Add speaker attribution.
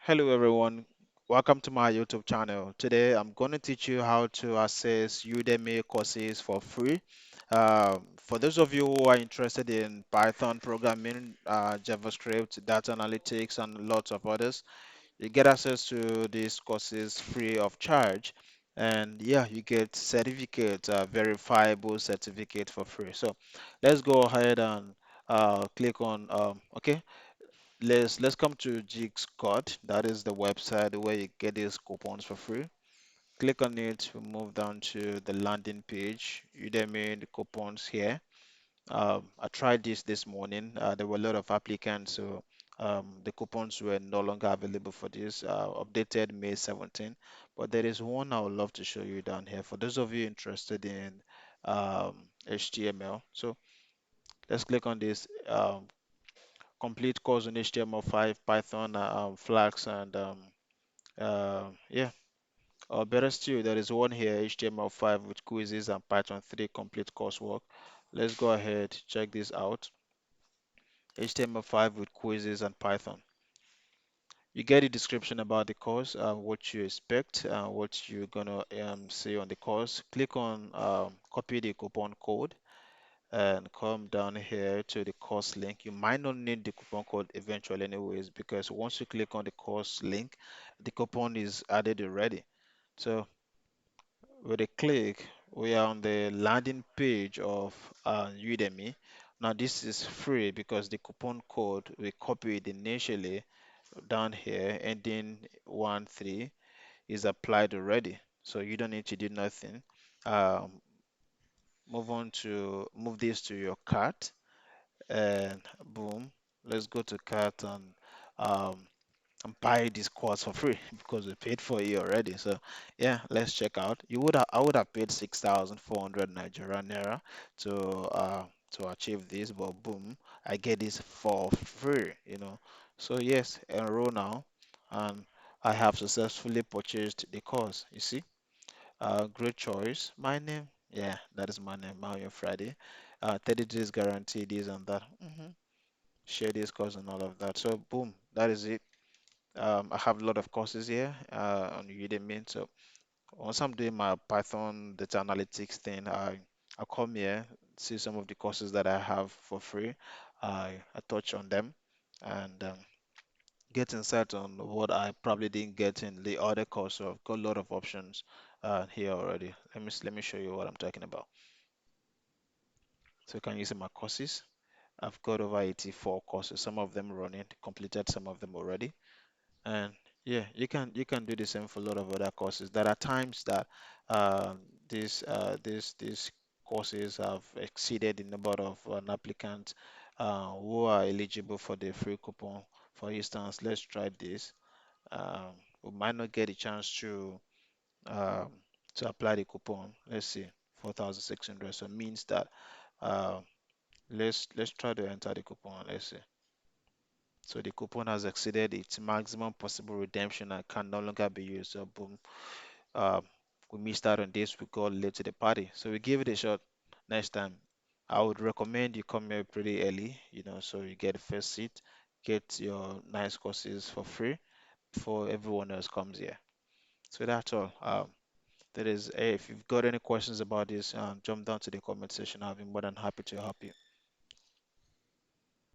Speaker 1: Hello everyone, welcome to my YouTube channel. Today I'm going to teach you how to access Udemy courses for free. For those of you who are interested in Python programming, JavaScript, data analytics, and lots of others, you get access to these courses free of charge. And yeah, you get certificate, verifiable certificate for free. So let's go ahead and click on okay. Let's come to GeeksGod. That is the website where you get these coupons for free. Click on it. We move down to the landing page. Udemy the coupons here. I tried this morning. There were a lot of applicants, so the coupons were no longer available for this. Updated May 17. But there is one I would love to show you down here for those of you interested in HTML. So let's click on this. Complete course on HTML5, Python, Flask, and yeah. Or better still, there is one here, HTML5 with quizzes and Python 3 complete coursework. Let's go ahead, check this out. HTML5 with quizzes and Python. You get a description about the course, what you expect, what you're gonna see on the course. Click on copy the coupon code and come down here to the course link. You might not need the coupon code eventually anyways, because once you click on the course link, the coupon is added already. So with a click, we are on the landing page of Udemy. Now this is free because the coupon code we copied initially down here ending 13 is applied already. So you don't need to do nothing. Um, move this to your cart and boom, let's go to cart um and buy this course for free because we paid for it already. So yeah, let's check out. I would have paid 6,400 Nigerian naira to to achieve this, but boom, I get this for free. So yes, enroll now, and I have successfully purchased the course. You see, great choice. My name, yeah, that is my name, Mario Friday. 30 days guarantee, this and that. Share this course and all of that. So boom, that is it. I have a lot of courses here on Udemy. So once I'm doing my Python data analytics thing, I come here, see some of the courses that I have for free. I touch on them and get insight on what I probably didn't get in the other course. So I've got a lot of options here already. Let me show you what I'm talking about. So you can use my courses. I've got over 84 courses, some of them running, completed some of them already. And yeah, you can do the same for a lot of other courses. There are times that these courses have exceeded the number of an applicant who are eligible for the free coupon. For instance, let's try this. Um, we might not get a chance um, to apply the coupon. Let's see, 4,600. So it means that uh, let's try to enter the coupon. Let's see. So the coupon has exceeded its maximum possible redemption and can no longer be used. So boom, uh, we missed out on this. We got late to the party. So we give it a shot next time. I would recommend you come here pretty early, so you get the first seat, get your nice courses for free before everyone else comes here. So that's all. If you've got any questions about this, jump down to the comment section. I'll be more than happy to help you.